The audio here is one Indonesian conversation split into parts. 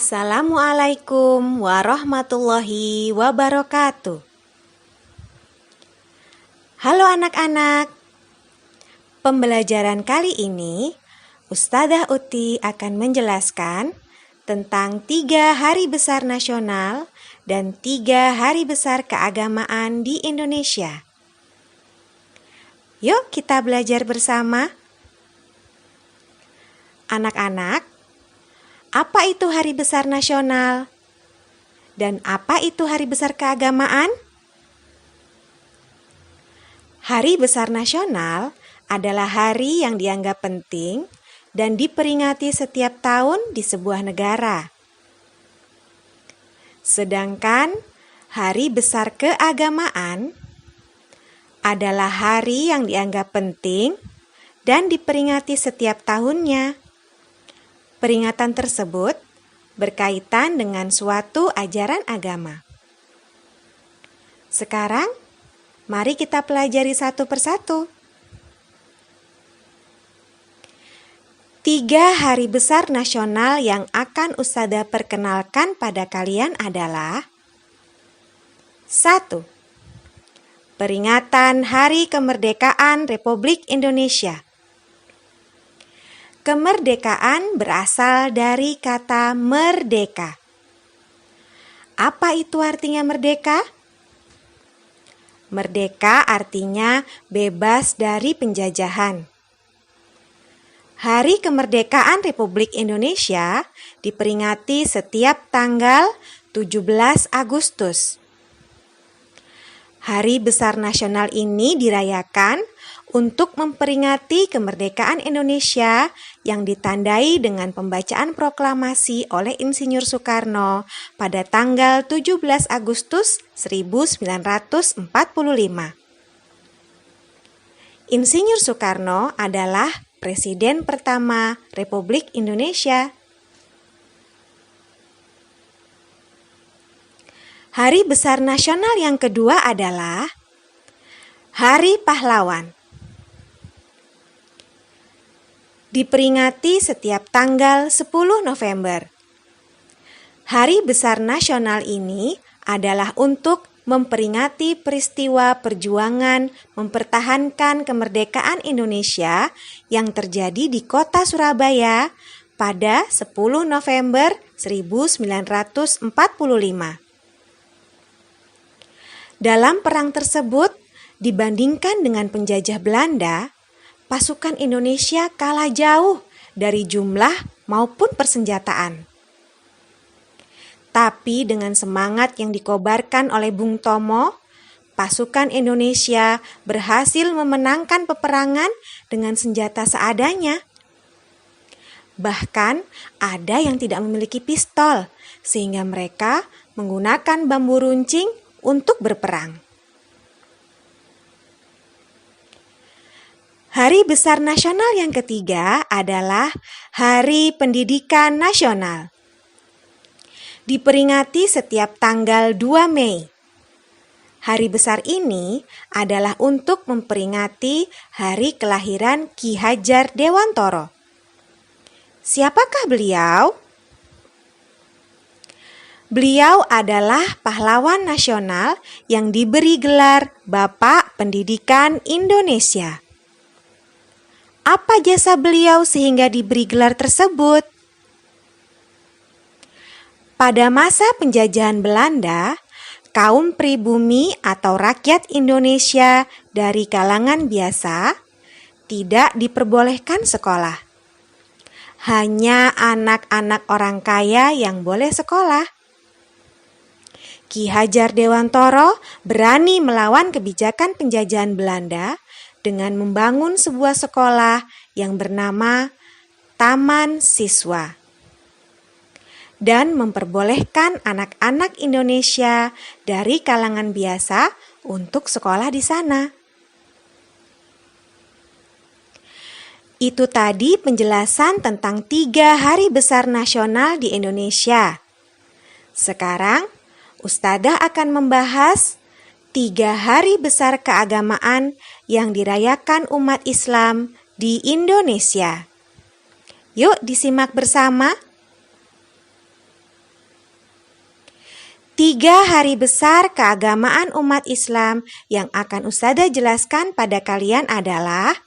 Assalamualaikum warahmatullahi wabarakatuh. Halo anak-anak. Pembelajaran kali ini, Ustadzah Uti akan menjelaskan tentang 3 hari besar nasional dan 3 hari besar keagamaan di Indonesia. Yuk kita belajar bersama. Anak-anak, apa itu hari besar nasional? Dan apa itu hari besar keagamaan? Hari besar nasional adalah hari yang dianggap penting dan diperingati setiap tahun di sebuah negara. Sedangkan hari besar keagamaan adalah hari yang dianggap penting dan diperingati setiap tahunnya. Peringatan tersebut berkaitan dengan suatu ajaran agama. Sekarang, mari kita pelajari satu persatu. 3 hari besar nasional yang akan Ustadzah perkenalkan pada kalian adalah 1. Peringatan Hari Kemerdekaan Republik Indonesia. Kemerdekaan berasal dari kata merdeka. Apa itu artinya merdeka? Merdeka artinya bebas dari penjajahan. Hari Kemerdekaan Republik Indonesia diperingati setiap tanggal 17 Agustus. Hari besar nasional ini dirayakan untuk memperingati kemerdekaan Indonesia yang ditandai dengan pembacaan proklamasi oleh Insinyur Soekarno pada tanggal 17 Agustus 1945. Insinyur Soekarno adalah Presiden pertama Republik Indonesia. Hari besar nasional yang kedua adalah Hari Pahlawan. Diperingati setiap tanggal 10 November. Hari besar nasional ini adalah untuk memperingati peristiwa perjuangan mempertahankan kemerdekaan Indonesia yang terjadi di kota Surabaya pada 10 November 1945. Dalam perang tersebut, dibandingkan dengan penjajah Belanda, pasukan Indonesia kalah jauh dari jumlah maupun persenjataan. Tapi dengan semangat yang dikobarkan oleh Bung Tomo, pasukan Indonesia berhasil memenangkan peperangan dengan senjata seadanya. Bahkan ada yang tidak memiliki pistol, sehingga mereka menggunakan bambu runcing untuk berperang. Hari besar nasional yang ketiga adalah Hari Pendidikan Nasional. Diperingati setiap tanggal 2 Mei. Hari besar ini adalah untuk memperingati hari kelahiran Ki Hajar Dewantoro. Siapakah beliau? Beliau adalah pahlawan nasional yang diberi gelar Bapak Pendidikan Indonesia. Apa jasa beliau sehingga diberi gelar tersebut? Pada masa penjajahan Belanda, kaum pribumi atau rakyat Indonesia dari kalangan biasa tidak diperbolehkan sekolah. Hanya anak-anak orang kaya yang boleh sekolah. Ki Hajar Dewantoro berani melawan kebijakan penjajahan Belanda dengan membangun sebuah sekolah yang bernama Taman Siswa dan memperbolehkan anak-anak Indonesia dari kalangan biasa untuk sekolah di sana. Itu tadi penjelasan tentang 3 hari besar nasional di Indonesia. Sekarang, Ustadzah akan membahas 3 hari besar keagamaan yang dirayakan umat Islam di Indonesia. Yuk disimak bersama. 3 hari besar keagamaan umat Islam yang akan Ustazah jelaskan pada kalian adalah: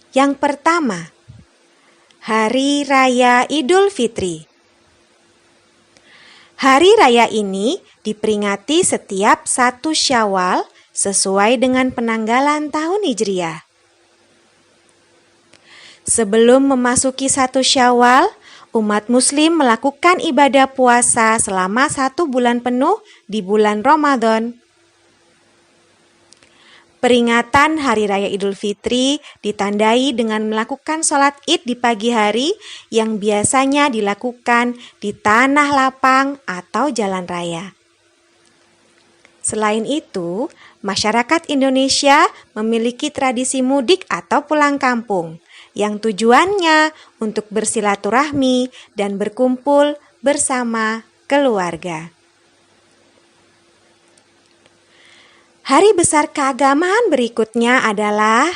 yang pertama, Hari Raya Idul Fitri. Hari raya ini diperingati setiap 1 Syawal sesuai dengan penanggalan tahun Hijriah. Sebelum memasuki 1 Syawal, umat Muslim melakukan ibadah puasa selama 1 bulan penuh di bulan Ramadan. Peringatan Hari Raya Idul Fitri ditandai dengan melakukan sholat Id di pagi hari yang biasanya dilakukan di tanah lapang atau jalan raya. Selain itu, masyarakat Indonesia memiliki tradisi mudik atau pulang kampung yang tujuannya untuk bersilaturahmi dan berkumpul bersama keluarga. Hari besar keagamaan berikutnya adalah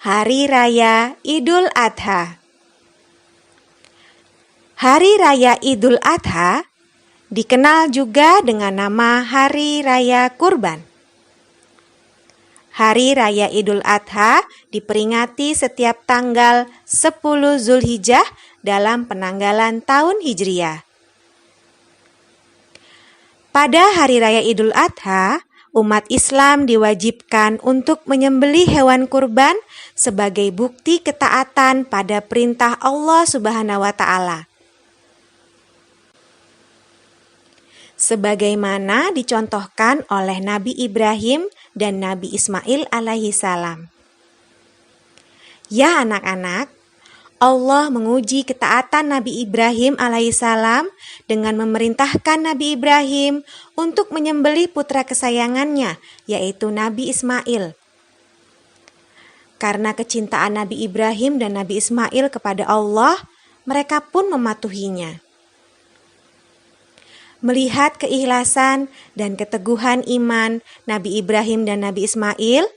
Hari Raya Idul Adha. Hari Raya Idul Adha dikenal juga dengan nama Hari Raya Kurban. Hari Raya Idul Adha diperingati setiap tanggal 10 Zulhijjah dalam penanggalan tahun Hijriah. Pada Hari Raya Idul Adha, umat Islam diwajibkan untuk menyembelih hewan kurban sebagai bukti ketaatan pada perintah Allah Subhanahu wa Ta'ala. Sebagaimana dicontohkan oleh Nabi Ibrahim dan Nabi Ismail alaihi salam. Ya anak-anak, Allah menguji ketaatan Nabi Ibrahim alaihissalam dengan memerintahkan Nabi Ibrahim untuk menyembelih putra kesayangannya, yaitu Nabi Ismail. Karena kecintaan Nabi Ibrahim dan Nabi Ismail kepada Allah, mereka pun mematuhinya. Melihat keikhlasan dan keteguhan iman Nabi Ibrahim dan Nabi Ismail,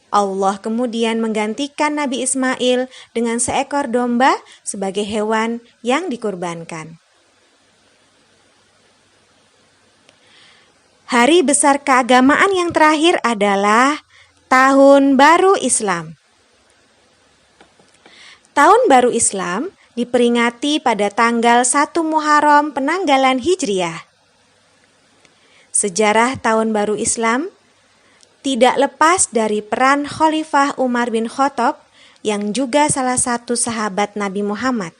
Allah kemudian menggantikan Nabi Ismail dengan seekor domba sebagai hewan yang dikurbankan. Hari besar keagamaan yang terakhir adalah Tahun Baru Islam. Tahun Baru Islam diperingati pada tanggal 1 Muharram penanggalan Hijriah. Sejarah Tahun Baru Islam tidak lepas dari peran Khalifah Umar bin Khattab yang juga salah satu sahabat Nabi Muhammad.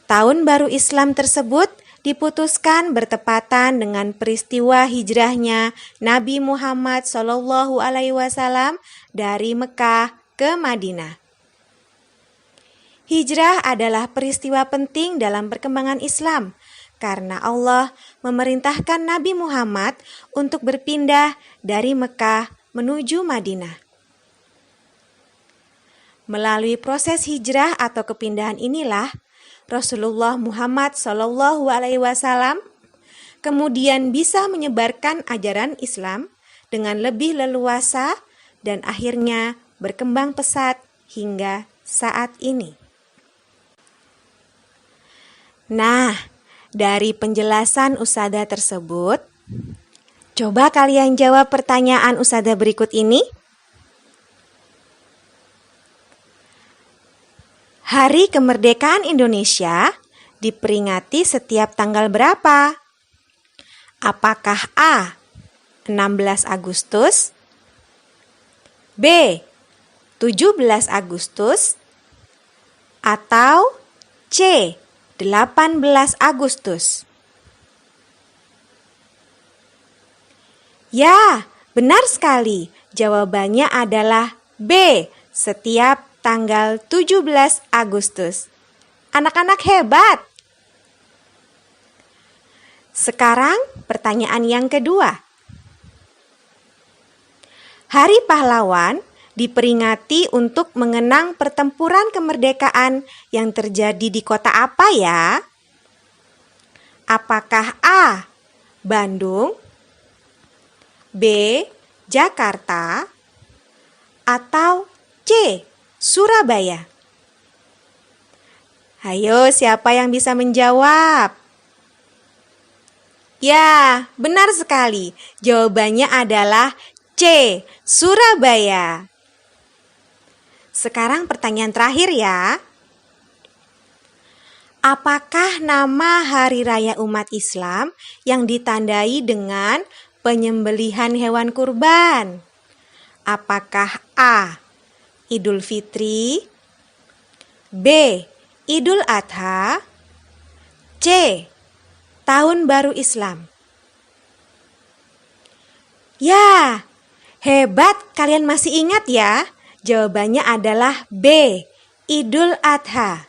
Tahun Baru Islam tersebut diputuskan bertepatan dengan peristiwa hijrahnya Nabi Muhammad SAW dari Mekah ke Madinah. Hijrah adalah peristiwa penting dalam perkembangan Islam, karena Allah memerintahkan Nabi Muhammad untuk berpindah dari Mekah menuju Madinah. Melalui proses hijrah atau kepindahan inilah Rasulullah Muhammad SAW kemudian bisa menyebarkan ajaran Islam dengan lebih leluasa dan akhirnya berkembang pesat hingga saat ini. Nah, dari penjelasan Ustazah tersebut, coba kalian jawab pertanyaan Ustazah berikut ini. Hari Kemerdekaan Indonesia diperingati setiap tanggal berapa? Apakah A. 16 Agustus, B. 17 Agustus, atau C. 18 Agustus? Ya, benar sekali. Jawabannya adalah B. Setiap tanggal 17 Agustus. Anak-anak hebat. Sekarang pertanyaan yang kedua. Hari Pahlawan diperingati untuk mengenang pertempuran kemerdekaan yang terjadi di kota apa ya? Apakah A. Bandung, B. Jakarta, atau C. Surabaya? Ayo, siapa yang bisa menjawab? Ya, benar sekali. Jawabannya adalah C. Surabaya. Sekarang pertanyaan terakhir ya. Apakah nama hari raya umat Islam yang ditandai dengan penyembelihan hewan kurban? Apakah A. Idul Fitri, B. Idul Adha, C. Tahun Baru Islam? Ya, hebat, kalian masih ingat ya? Jawabannya adalah B. Idul Adha.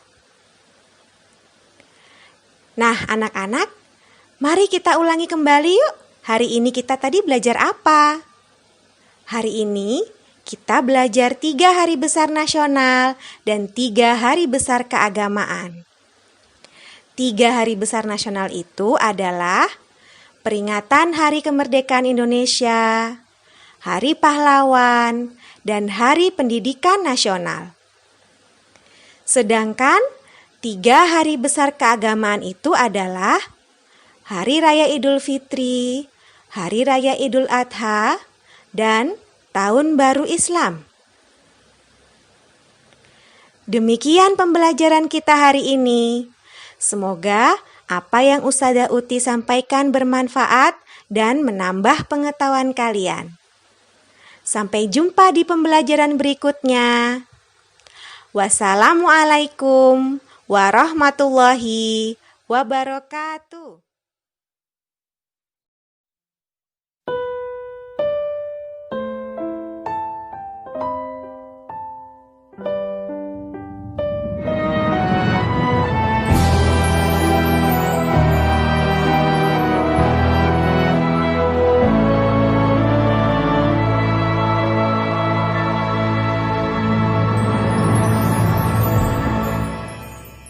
Nah, anak-anak, mari kita ulangi kembali yuk. Hari ini kita tadi belajar apa? Hari ini kita belajar 3 hari besar nasional dan 3 hari besar keagamaan. 3 hari besar nasional itu adalah peringatan Hari Kemerdekaan Indonesia, Hari Pahlawan, dan Hari Pendidikan Nasional. Sedangkan 3 hari besar keagamaan itu adalah Hari Raya Idul Fitri, Hari Raya Idul Adha, dan Tahun Baru Islam. Demikian pembelajaran kita hari ini. Semoga apa yang Ustazah Uti sampaikan bermanfaat dan menambah pengetahuan kalian. Sampai jumpa di pembelajaran berikutnya. Wassalamualaikum warahmatullahi wabarakatuh.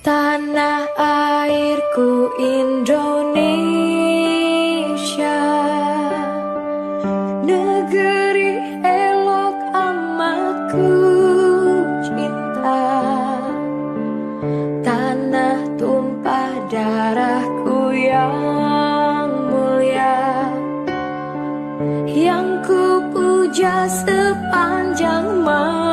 Tanah airku Indonesia, negeri elok amat ku cinta. Tanah tumpah darahku yang mulia, yang ku puja sepanjang masa.